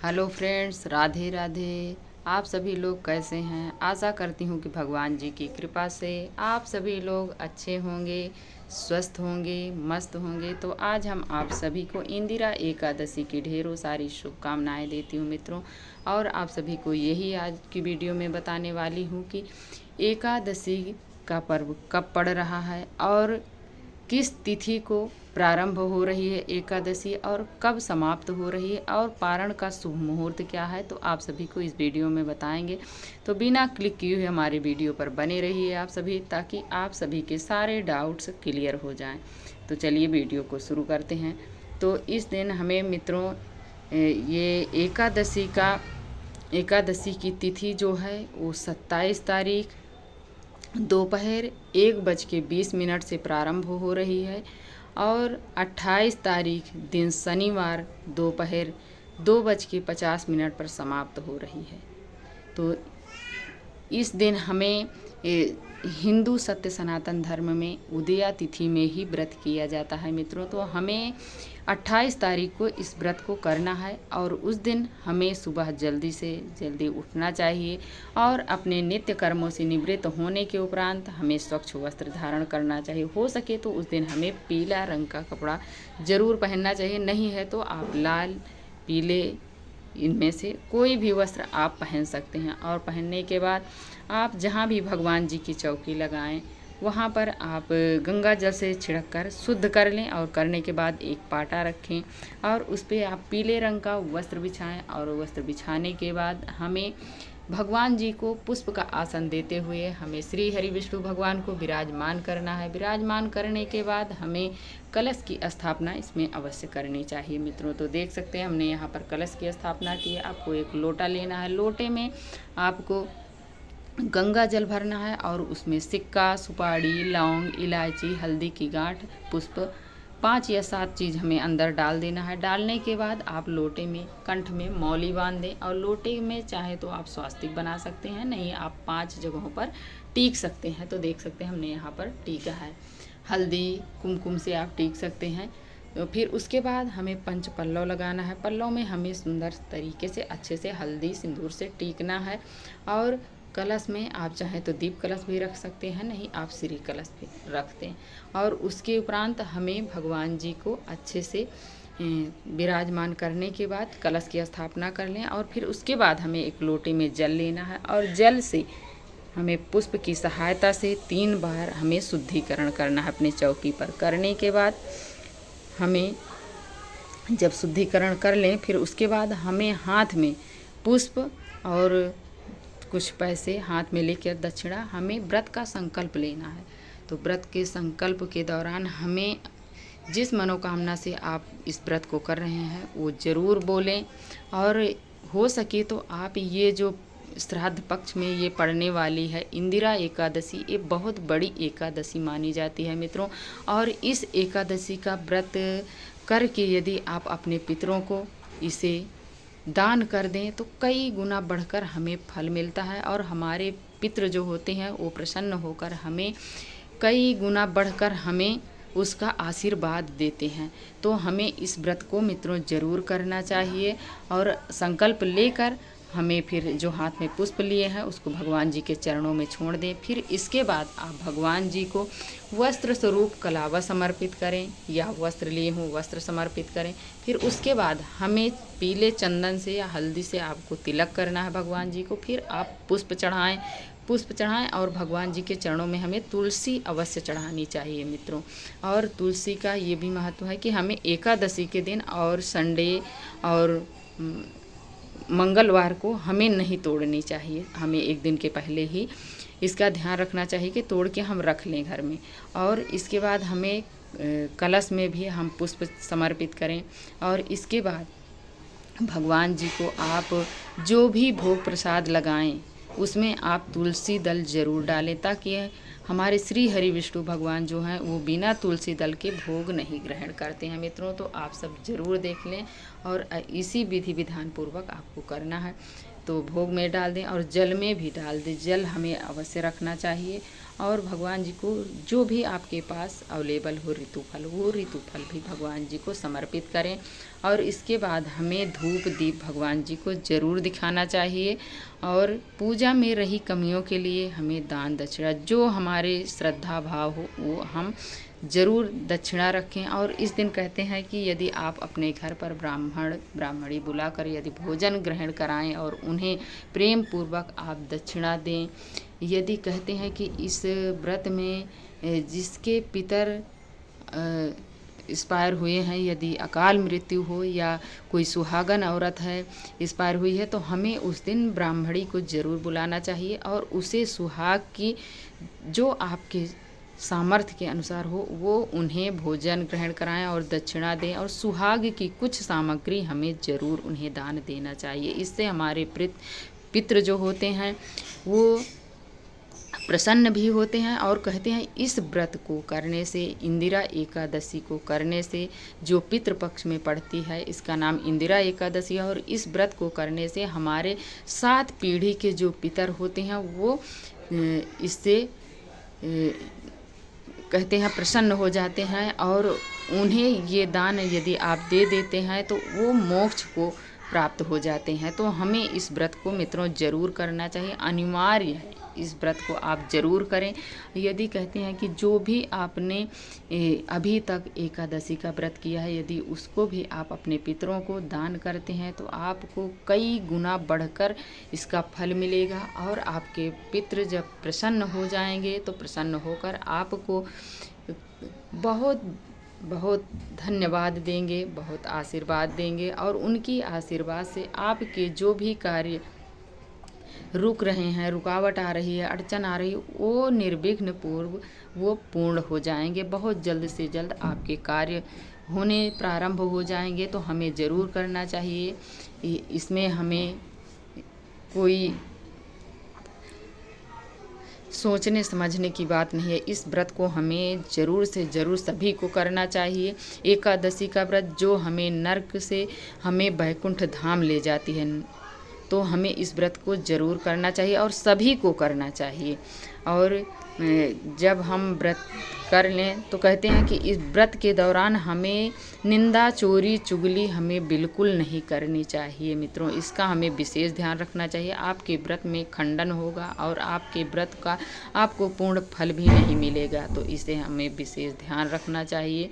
Hello friends, Radhe Radhe. आप सभी लोग कैसे हैं? आशा करती हूँ कि भगवान जी की कृपा से आप सभी लोग अच्छे होंगे, स्वस्थ होंगे, मस्त होंगे। तो आज हम आप सभी को इंदिरा एकादशी की ढेरों सारी शुभकामनाएं देती हूँ मित्रों। और आप सभी को यही आज की वीडियो में बताने वाली हूँ कि एकादशी का पर्व कब पड़ रहा है और किस तिथि को प्रारंभ हो रही है एकादशी और कब समाप्त हो रही है और पारण का शुभ मुहूर्त क्या है, तो आप सभी को इस वीडियो में बताएंगे। तो बिना क्लिक किए हुए हमारे वीडियो पर बने रहिए आप सभी, ताकि आप सभी के सारे डाउट्स क्लियर हो जाएं। तो चलिए वीडियो को शुरू करते हैं। तो इस दिन हमें मित्रों ये एकादशी की तिथि जो है वो 27 तारीख दोपहर 1:20 से प्रारंभ हो रही है और 28 तारीख दिन शनिवार दोपहर 2:50 पर समाप्त हो रही है। तो इस दिन हमें हिंदू सत्य सनातन धर्म में उदया तिथि में ही व्रत किया जाता है मित्रों। तो हमें 28 तारीख को इस व्रत को करना है और उस दिन हमें सुबह जल्दी से जल्दी उठना चाहिए और अपने नित्य कर्मों से निवृत्त होने के उपरांत हमें स्वच्छ वस्त्र धारण करना चाहिए। हो सके तो उस दिन हमें पीला रंग का कपड़ा ज़रूर पहनना चाहिए, नहीं है तो आप लाल, पीले इनमें से कोई भी वस्त्र आप पहन सकते हैं। और पहनने के बाद आप जहाँ भी भगवान जी की चौकी लगाएं वहाँ पर आप गंगा जल से छिड़क कर शुद्ध कर लें और करने के बाद एक पाटा रखें और उस पर आप पीले रंग का वस्त्र बिछाएं। और वस्त्र बिछाने के बाद हमें भगवान जी को पुष्प का आसन देते हुए हमें श्री हरि विष्णु भगवान को विराजमान करना है। विराजमान करने के बाद हमें कलश की स्थापना इसमें अवश्य करनी चाहिए मित्रों। तो देख सकते हैं हमने यहाँ पर कलश की स्थापना की है। आपको एक लोटा लेना है, लोटे में आपको गंगा जल भरना है और उसमें सिक्का, सुपारी, लौंग, इलायची, हल्दी की गांठ, पुष्प 5 या 7 चीज़ हमें अंदर डाल देना है। डालने के बाद आप लोटे में कंठ में मौली बांध दें और लोटे में चाहे तो आप स्वास्तिक बना सकते हैं, नहीं आप 5 जगहों पर टीक सकते हैं। तो देख सकते हैं हमने यहाँ पर टीका है। हल्दी कुमकुम से आप टीक सकते हैं। तो फिर उसके बाद हमें पंच पल्लव लगाना है। पल्लव में हमें सुंदर तरीके से अच्छे से हल्दी सिंदूर से टीकना है। और कलश में आप चाहें तो दीप कलश भी रख सकते हैं, नहीं आप श्री कलश भी रखते हैं। और उसके उपरांत हमें भगवान जी को अच्छे से विराजमान करने के बाद कलश की स्थापना कर लें और फिर उसके बाद हमें एक लोटे में जल लेना है और जल से हमें पुष्प की सहायता से 3 बार हमें शुद्धिकरण करना है अपने चौकी पर। करने के बाद हमें जब शुद्धिकरण कर लें फिर उसके बाद हमें हाथ में पुष्प और कुछ पैसे हाथ में लेकर दक्षिणा हमें व्रत का संकल्प लेना है। तो व्रत के संकल्प के दौरान हमें जिस मनोकामना से आप इस व्रत को कर रहे हैं वो ज़रूर बोलें। और हो सके तो आप ये जो श्राद्ध पक्ष में ये पड़ने वाली है इंदिरा एकादशी, ये बहुत बड़ी एकादशी मानी जाती है मित्रों। और इस एकादशी का व्रत करके यदि आप अपने पितरों को इसे दान कर दें तो कई गुना बढ़कर हमें फल मिलता है और हमारे पितृ जो होते हैं वो प्रसन्न होकर हमें कई गुना बढ़कर हमें उसका आशीर्वाद देते हैं। तो हमें इस व्रत को मित्रों ज़रूर करना चाहिए और संकल्प लेकर हमें फिर जो हाथ में पुष्प लिए हैं उसको भगवान जी के चरणों में छोड़ दें। फिर इसके बाद आप भगवान जी को वस्त्र स्वरूप कलावा समर्पित करें या वस्त्र लिए हों वस्त्र समर्पित करें। फिर उसके बाद हमें पीले चंदन से या हल्दी से आपको तिलक करना है भगवान जी को। फिर आप पुष्प चढ़ाएं और भगवान जी के चरणों में हमें तुलसी अवश्य चढ़ानी चाहिए मित्रों। और तुलसी का ये भी महत्व है कि हमें एकादशी के दिन और संडे और मंगलवार को हमें नहीं तोड़नी चाहिए। हमें एक दिन के पहले ही इसका ध्यान रखना चाहिए कि तोड़ के हम रख लें घर में। और इसके बाद हमें कलश में भी हम पुष्प समर्पित करें। और इसके बाद भगवान जी को आप जो भी भोग प्रसाद लगाएं उसमें आप तुलसी दल ज़रूर डालें, ताकि हमारे श्री हरि विष्णु भगवान जो हैं वो बिना तुलसी दल के भोग नहीं ग्रहण करते हैं मित्रों। तो आप सब ज़रूर देख लें और इसी विधि विधान पूर्वक आपको करना है। तो भोग में डाल दें और जल में भी डाल दें। जल हमें अवश्य रखना चाहिए और भगवान जी को जो भी आपके पास अवेलेबल हो ऋतुफल, वो ऋतुफल भी भगवान जी को समर्पित करें। और इसके बाद हमें धूप दीप भगवान जी को ज़रूर दिखाना चाहिए। और पूजा में रही कमियों के लिए हमें दान दक्षिणा, जो हमारे श्रद्धा भाव हो, वो हम ज़रूर दक्षिणा रखें। और इस दिन कहते हैं कि यदि आप अपने घर पर ब्राह्मण ब्राह्मणी बुलाकर यदि भोजन ग्रहण कराएं और उन्हें प्रेम पूर्वक आप दक्षिणा दें। यदि कहते हैं कि इस व्रत में जिसके पितर एक्सपायर हुए हैं, यदि अकाल मृत्यु हो या कोई सुहागन औरत है एक्सपायर हुई है, तो हमें उस दिन ब्राह्मणी को ज़रूर बुलाना चाहिए और उसे सुहाग की जो आपके सामर्थ्य के अनुसार हो वो उन्हें भोजन ग्रहण कराएं और दक्षिणा दें। और सुहाग की कुछ सामग्री हमें ज़रूर उन्हें दान देना चाहिए। इससे हमारे पितृ जो होते हैं वो प्रसन्न भी होते हैं। और कहते हैं इस व्रत को करने से, इंदिरा एकादशी को करने से, जो पितृपक्ष में पड़ती है, इसका नाम इंदिरा एकादशी है। और इस व्रत को करने से हमारे 7 पीढ़ी के जो पितर होते हैं वो इससे कहते हैं प्रसन्न हो जाते हैं। और उन्हें ये दान यदि आप दे देते हैं तो वो मोक्ष को प्राप्त हो जाते हैं। तो हमें इस व्रत को मित्रों ज़रूर करना चाहिए, अनिवार्य है। इस व्रत को आप ज़रूर करें। यदि कहते हैं कि जो भी आपने अभी तक एकादशी का व्रत किया है, यदि उसको भी आप अपने पितरों को दान करते हैं तो आपको कई गुना बढ़कर इसका फल मिलेगा। और आपके पितृ जब प्रसन्न हो जाएंगे तो प्रसन्न होकर आपको बहुत बहुत धन्यवाद देंगे, बहुत आशीर्वाद देंगे। और उनकी आशीर्वाद से आपके जो भी कार्य रुक रहे हैं, रुकावट आ रही है, अड़चन आ रही है, वो निर्विघ्न पूर्व वो पूर्ण हो जाएंगे। बहुत जल्द से जल्द आपके कार्य होने प्रारंभ हो जाएंगे। तो हमें ज़रूर करना चाहिए। इसमें हमें कोई सोचने समझने की बात नहीं है। इस व्रत को हमें ज़रूर से ज़रूर सभी को करना चाहिए। एकादशी का व्रत जो हमें नरक से हमें वैकुंठ धाम ले जाती है, तो हमें इस व्रत को ज़रूर करना चाहिए और सभी को करना चाहिए। और जब हम व्रत कर लें तो कहते हैं कि इस व्रत के दौरान हमें निंदा, चोरी, चुगली हमें बिल्कुल नहीं करनी चाहिए। मित्रों, इसका हमें विशेष ध्यान रखना चाहिए। आपके व्रत में खंडन होगा और आपके व्रत का आपको पूर्ण फल भी नहीं मिलेगा। तो इसे हमें विशेष ध्यान रखना चाहिए।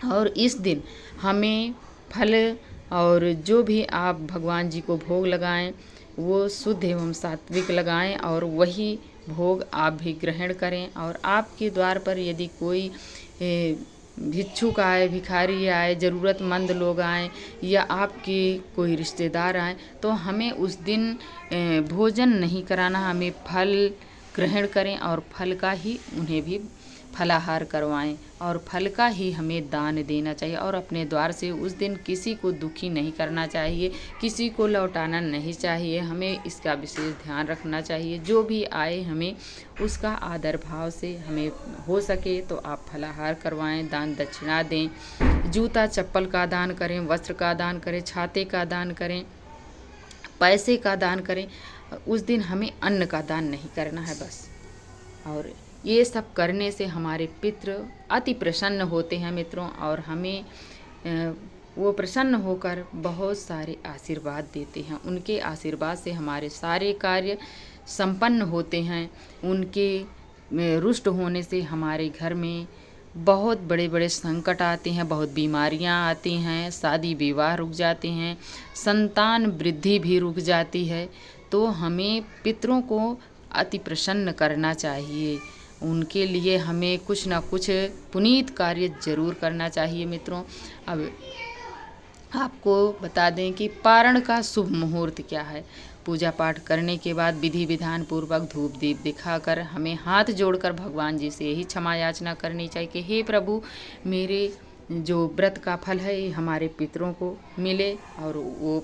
और इस दिन हमें फल और जो भी आप भगवान जी को भोग लगाएं वो शुद्ध एवं सात्विक लगाएं और वही भोग आप भी ग्रहण करें। और आपके द्वार पर यदि कोई भिक्षुक आए, भिखारी आए, ज़रूरतमंद लोग आएँ या आपके कोई रिश्तेदार आएँ, तो हमें उस दिन भोजन नहीं कराना, हमें फल ग्रहण करें और फल का ही उन्हें भी फलाहार करवाएं और फल का ही हमें दान देना चाहिए। और अपने द्वार से उस दिन किसी को दुखी नहीं करना चाहिए, किसी को लौटाना नहीं चाहिए। हमें इसका विशेष ध्यान रखना चाहिए। जो भी आए हमें उसका आदर भाव से, हमें हो सके तो आप फलाहार करवाएं, दान दक्षिणा दें, जूता चप्पल का दान करें, वस्त्र का दान करें, छाते का दान करें, पैसे का दान करें। उस दिन हमें अन्न का दान नहीं करना है बस। और ये सब करने से हमारे पितृ अति प्रसन्न होते हैं मित्रों, और हमें वो प्रसन्न होकर बहुत सारे आशीर्वाद देते हैं। उनके आशीर्वाद से हमारे सारे कार्य संपन्न होते हैं। उनके रुष्ट होने से हमारे घर में बहुत बड़े बड़े संकट आते हैं, बहुत बीमारियां आती हैं, शादी विवाह रुक जाते हैं, संतान वृद्धि भी रुक जाती है। तो हमें पितरों को अति प्रसन्न करना चाहिए। उनके लिए हमें कुछ ना कुछ पुनीत कार्य जरूर करना चाहिए मित्रों। अब आपको बता दें कि पारण का शुभ मुहूर्त क्या है। पूजा पाठ करने के बाद विधि विधान पूर्वक धूप दीप दिखाकर हमें हाथ जोड़कर भगवान जी से यही क्षमा याचना करनी चाहिए कि हे प्रभु, मेरे जो व्रत का फल है हमारे पितरों को मिले और वो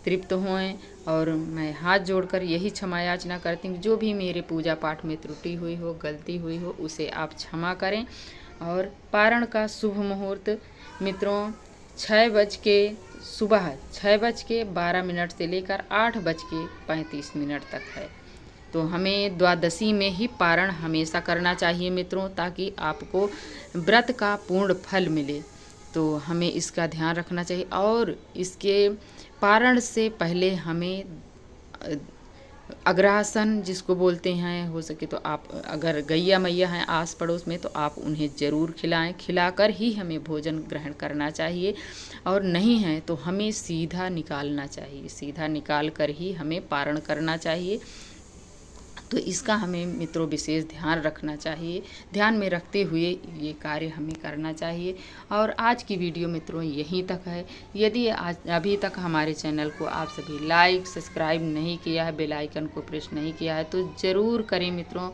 तृप्त होएं। और मैं हाथ जोड़कर यही क्षमा याचना करती हूँ, जो भी मेरे पूजा पाठ में त्रुटि हुई हो, गलती हुई हो, उसे आप क्षमा करें। और पारण का शुभ मुहूर्त मित्रों सुबह 6:12 से लेकर 8:35 तक है। तो हमें द्वादशी में ही पारण हमेशा करना चाहिए मित्रों, ताकि आपको व्रत का पूर्ण फल मिले। तो हमें इसका ध्यान रखना चाहिए। और इसके पारण से पहले हमें अग्रासन जिसको बोलते हैं, हो सके तो आप अगर गैया मैया हैं आस पड़ोस में तो आप उन्हें ज़रूर खिलाएं, खिलाकर ही हमें भोजन ग्रहण करना चाहिए। और नहीं है तो हमें सीधा निकालना चाहिए, सीधा निकाल कर ही हमें पारण करना चाहिए। तो इसका हमें मित्रों विशेष ध्यान रखना चाहिए, ध्यान में रखते हुए ये कार्य हमें करना चाहिए। और आज की वीडियो मित्रों यहीं तक है। यदि आज अभी तक हमारे चैनल को आप सभी लाइक सब्सक्राइब नहीं किया है, बेल आइकन को प्रेस नहीं किया है, तो ज़रूर करें मित्रों।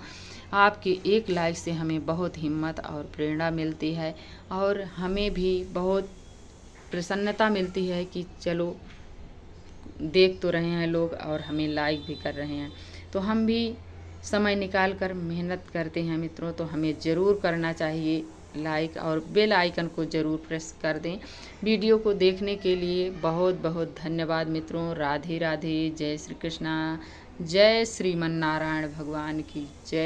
आपके एक लाइक से हमें बहुत हिम्मत और प्रेरणा मिलती है और हमें भी बहुत प्रसन्नता मिलती है कि चलो देख तो रहे हैं लोग और हमें लाइक भी कर रहे हैं। तो हम भी समय निकाल कर मेहनत करते हैं मित्रों, तो हमें ज़रूर करना चाहिए लाइक और बेल आइकन को ज़रूर प्रेस कर दें। वीडियो को देखने के लिए बहुत बहुत धन्यवाद मित्रों। राधे राधे। जय श्री कृष्णा। जय श्रीमन नारायण भगवान की जय।